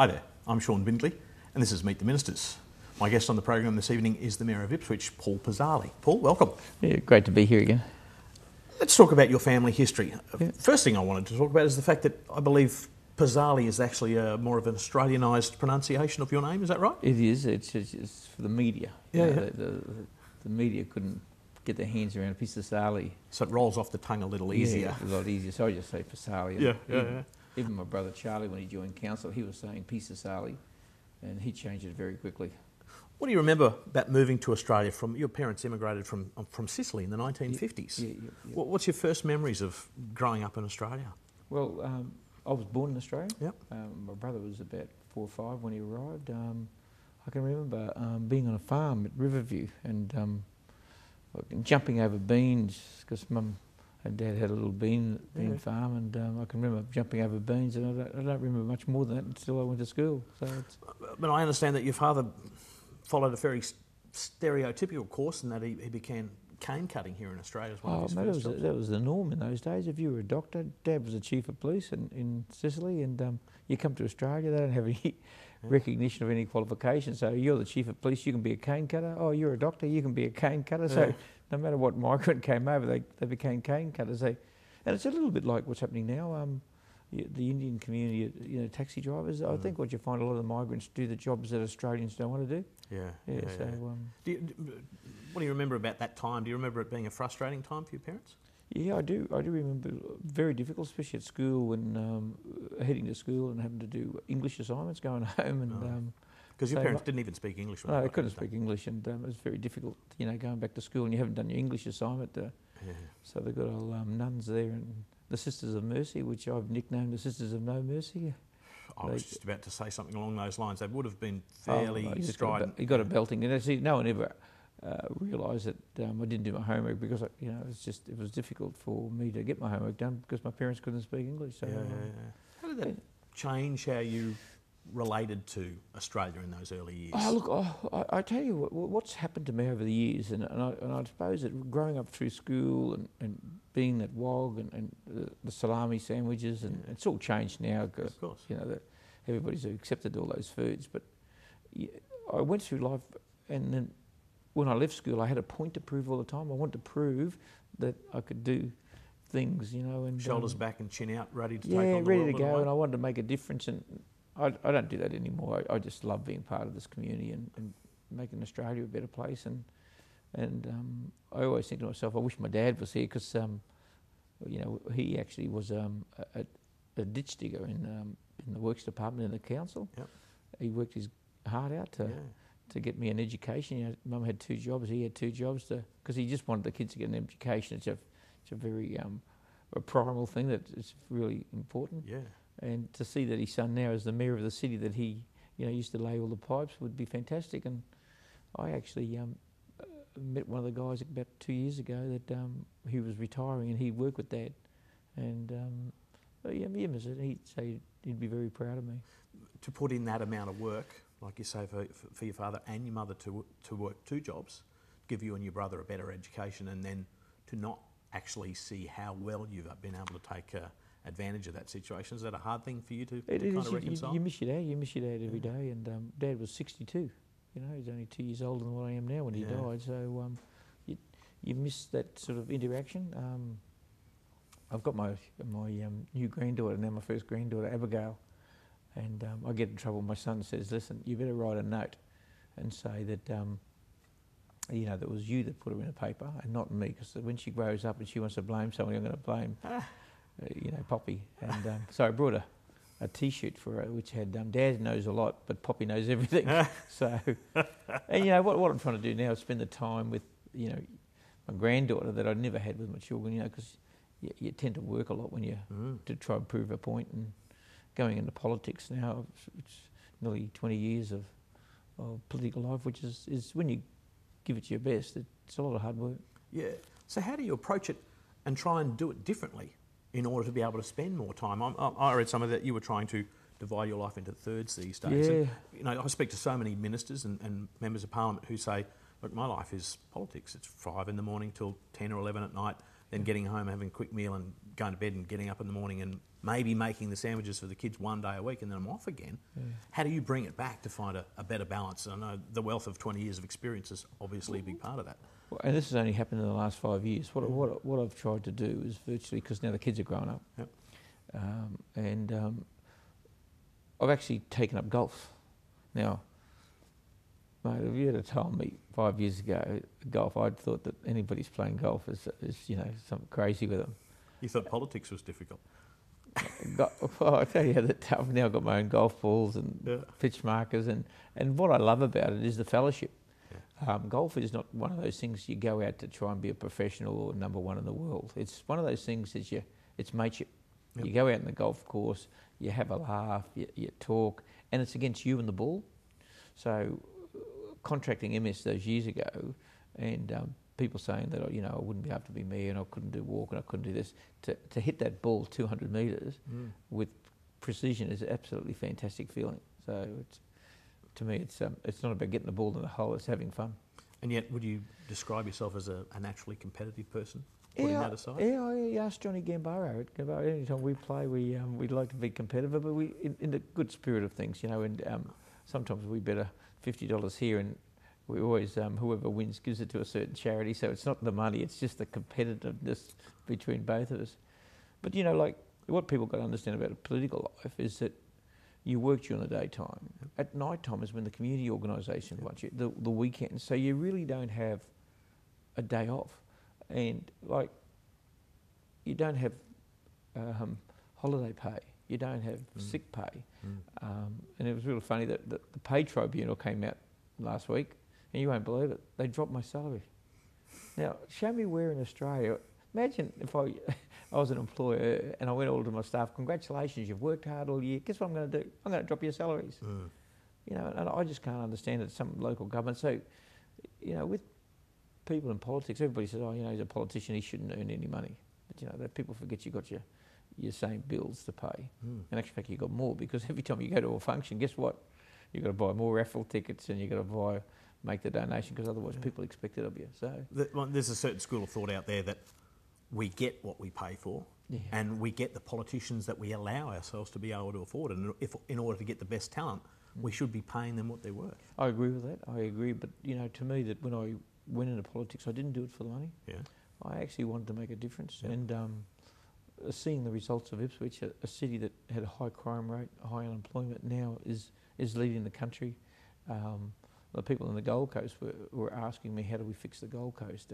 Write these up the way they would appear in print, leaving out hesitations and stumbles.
Hi there, I'm Shaun Bindley and this is Meet the Ministers. My guest on the program this evening is the Mayor of Ipswich, Paul Pisasale. Paul, welcome. Yeah, great to be here again. Let's talk about your family history. Yeah. First thing I wanted to talk about is the fact that I believe Pisasale is actually more of an Australianised pronunciation of your name, is that right? It is. It's for the media. Yeah, You yeah. know, the media couldn't get their hands around Pisasale. So it rolls off the tongue a little easier. Yeah, a lot easier. So I just say Pisasale. Yeah. Even my brother Charlie, when he joined council, he was saying Pisasale, and he changed it very quickly. What do you remember about moving to Australia from, your parents immigrated from Sicily in the 1950s. Yeah. What's your first memories of growing up in Australia? Well, I was born in Australia. Yep. My brother was about 4 or 5 when he arrived. I can remember being on a farm at Riverview and jumping over beans because Mum and Dad had a little bean farm, and I can remember jumping over beans, and I don't remember much more than that until I went to school. So But I understand that your father followed a very stereotypical course, and that he began cane cutting here in Australia as one of his first jobs. That was the norm in those days. If you were a doctor, Dad was the chief of police in Sicily, and you come to Australia, they don't have any recognition of any qualifications. So you're the chief of police, you can be a cane cutter. Oh, you're a doctor, you can be a cane cutter. So no matter what migrant came over, they became cane cutters. And it's a little bit like what's happening now. The Indian community, taxi drivers. I think what you find, a lot of the migrants do the jobs that Australians don't want to do. Yeah. So What do you remember about that time? Do you remember it being a frustrating time for your parents? yeah, I do remember very difficult, especially at school when heading to school and having to do English assignments, going home and. Because your parents didn't even speak English. No, they couldn't speak English, and it was very difficult, going back to school and you haven't done your English assignment. So they've got all nuns there and the Sisters of Mercy, which I've nicknamed the Sisters of No Mercy. I was just about to say something along those lines. They would have been fairly strident. You got a belting, and see, no one ever realised that I didn't do my homework because it was difficult for me to get my homework done because my parents couldn't speak English. So, How did that change how you related to Australia in those early years? I tell you what's happened to me over the years, and I suppose that growing up through school and being at WOG and the salami sandwiches, and it's all changed now because everybody's accepted all those foods. But I went through life, and then when I left school, I had a point to prove all the time. I wanted to prove that I could do things, and shoulders back and chin out, ready to take on the world. Ready to go, and I wanted to make a difference. And I don't do that anymore. I just love being part of this community and making Australia a better place. And I always think to myself, I wish my dad was here because, he actually was a ditch digger in the works department in the council. Yep. He worked his heart out to get me an education. Mum had 2 jobs, he had 2 jobs because he just wanted the kids to get an education. It's a very a primal thing that is really important. Yeah. And to see that his son now is the mayor of the city that he used to lay all the pipes would be fantastic. And I actually met one of the guys about 2 years ago that he was retiring and he worked with Dad. And he'd say he'd be very proud of me. To put in that amount of work, like you say, for your father and your mother to work 2 jobs, give you and your brother a better education, and then to not actually see how well you've been able to take advantage of that situation. Is that a hard thing for you to kind of reconcile? You miss your dad every day, and Dad was 62. He's only 2 years older than what I am now when he died. So you miss that sort of interaction. I've got my new granddaughter now, my first granddaughter, Abigail, and I get in trouble. My son says, "Listen, you better write a note and say that that was you that put her in the paper and not me, because when she grows up and she wants to blame somebody, I'm going to blame." Poppy. And so I brought a T-shirt for her which had Dad knows a lot, but Poppy knows everything. So, and what I'm trying to do now is spend the time with my granddaughter that I never had with my children. Because you tend to work a lot when you to try and prove a point. And going into politics now, it's nearly 20 years of political life, which is when you give it your best, it's a lot of hard work. Yeah. So how do you approach it and try and do it differently in order to be able to spend more time? I read some of that you were trying to divide your life into thirds these days. Yeah. And, I speak to so many ministers and members of Parliament who say, look, my life is politics. It's 5 in the morning till 10 or 11 at night, then getting home, having a quick meal and going to bed and getting up in the morning and maybe making the sandwiches for the kids one day a week and then I'm off again. Yeah. How do you bring it back to find a better balance? I know the wealth of 20 years of experience is obviously a big part of that. Well, and this has only happened in the last 5 years. What I've tried to do is virtually, because now the kids are grown up, yep. I've actually taken up golf. Now, mate, if you had told me 5 years ago golf, I'd thought that anybody's playing golf is something crazy with them. You thought politics was difficult? Well, I tell you that I've now got my own golf balls and pitch markers, and what I love about it is the fellowship. Yeah. Golf is not one of those things you go out to try and be a professional or number one in the world. It's one of those things that it's mateship. Yep. You go out in the golf course, you have a laugh, you talk, and it's against you and the ball. So contracting MS those years ago, and people saying that I wouldn't be able to be me and I couldn't do walk and I couldn't do this, to hit that ball 200 metres with precision is an absolutely fantastic feeling. So to me it's not about getting the ball in the hole, it's having fun. And yet, would you describe yourself as a naturally competitive person? Putting that aside? Yeah, I asked Johnny Gambaro. Anytime we play, we'd like to be competitive, but we in the good spirit of things, and sometimes we bet $50 here, and we always whoever wins gives it to a certain charity. So it's not the money; it's just the competitiveness between both of us. But like what people got to understand about a political life is that you work during the daytime. At night time is when the community organisation wants you, the weekends. So you really don't have a day off. And you don't have holiday pay, you don't have sick pay. And it was really funny that the pay tribunal came out last week, and you won't believe it, they dropped my salary. Now, show me where in Australia, imagine if I was an employer and I went all to my staff, congratulations, you've worked hard all year, guess what I'm going to do? I'm going to drop your salaries. And I just can't understand it, some local government. So, with people in politics, everybody says, he's a politician, he shouldn't earn any money. But that people forget you've got your same bills to pay. In actual fact, you've got more, because every time you go to a function, guess what? You've got to buy more raffle tickets and you've got to make the donation, because otherwise people expect it of you. So there's a certain school of thought out there that we get what we pay for, and we get the politicians that we allow ourselves to be able to afford. And if in order to get the best talent, we should be paying them what they're worth. I agree with that. I agree. But, to me, that when I went into politics, I didn't do it for the money. Yeah. I actually wanted to make a difference. Yeah. And seeing the results of Ipswich, a city that had a high crime rate, high unemployment, now is leading the country. The people in the Gold Coast were asking me, how do we fix the Gold Coast?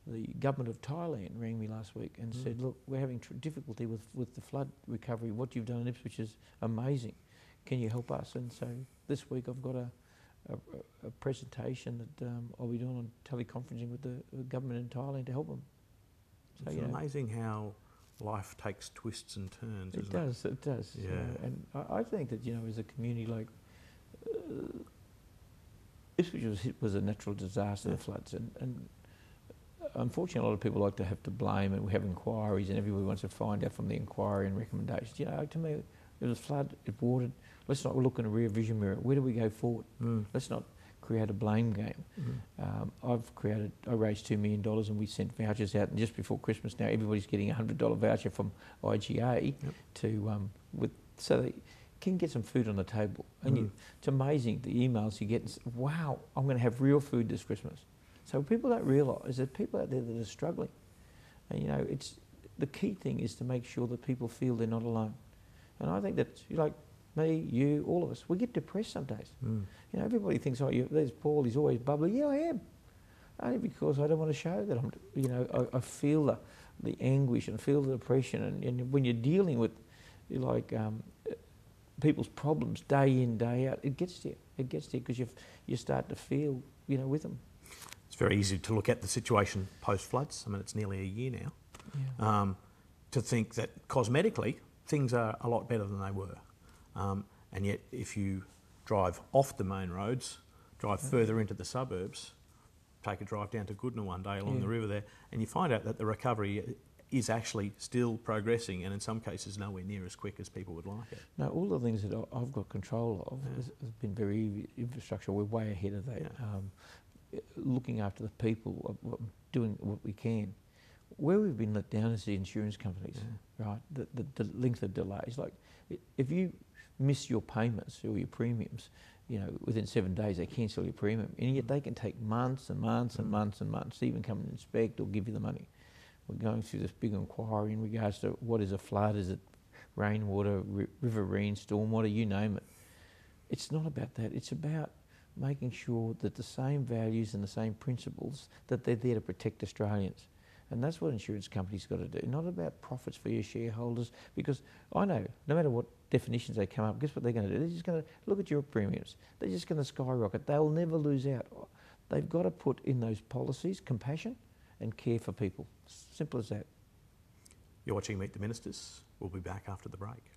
The government of Thailand rang me last week and said, look, we're having difficulty with the flood recovery. What you've done in Ipswich is amazing. Can you help us? And so this week I've got a presentation that I'll be doing on teleconferencing with the government in Thailand to help them. So, it's amazing how life takes twists and turns, isn't it? It does. Yeah. And I think that, as a community, Ipswich was a natural disaster, the floods, and unfortunately a lot of people like to have to blame, and we have inquiries and everybody wants to find out from the inquiry and recommendations. To me, it was flood, it watered. Let's not look in a rear vision mirror. Where do we go forward? Let's not create a blame game. I raised $2 million and we sent vouchers out, and just before Christmas now everybody's getting a $100 voucher from IGA so they can get some food on the table. And it's amazing the emails you get and say, wow, I'm going to have real food this Christmas. So people don't realise that people out there that are struggling. And it's the key thing is to make sure that people feel they're not alone. And I think that me, you, all of us, we get depressed some days. Everybody thinks, there's Paul, he's always bubbly. Yeah, I am. Only because I don't want to show that I feel the anguish and feel the depression. And when you're dealing with, people's problems day in, day out, it gets to you. It gets to you because you start to feel, with them. It's very easy to look at the situation post-floods. I mean, it's nearly a year now. To think that cosmetically, things are a lot better than they were. And yet, if you drive off the main roads, drive further into the suburbs, take a drive down to Goodna one day along the river there, and you find out that the recovery is actually still progressing, and in some cases nowhere near as quick as people would like it. No, all the things that I've got control of has been very infrastructure. We're way ahead of that. Looking after the people, doing what we can. Where we've been let down is the insurance companies, right? The length of delays. Like, if you miss your payments or your premiums, you know, within 7 days they cancel your premium, and yet they can take months and months and months and months to even come and inspect or give you the money. We're going through this big inquiry in regards to what is a flood, is it rainwater, riverine, stormwater, you name it. It's not about that. It's about making sure that the same values and the same principles, that they're there to protect Australians. And that's what insurance companies got to do. Not about profits for your shareholders, because I know no matter what definitions they come up, guess what they're going to do? They're just going to look at your premiums. They're just going to skyrocket. They'll never lose out. They've got to put in those policies compassion and care for people. Simple as that. You're watching Meet the Ministers. We'll be back after the break.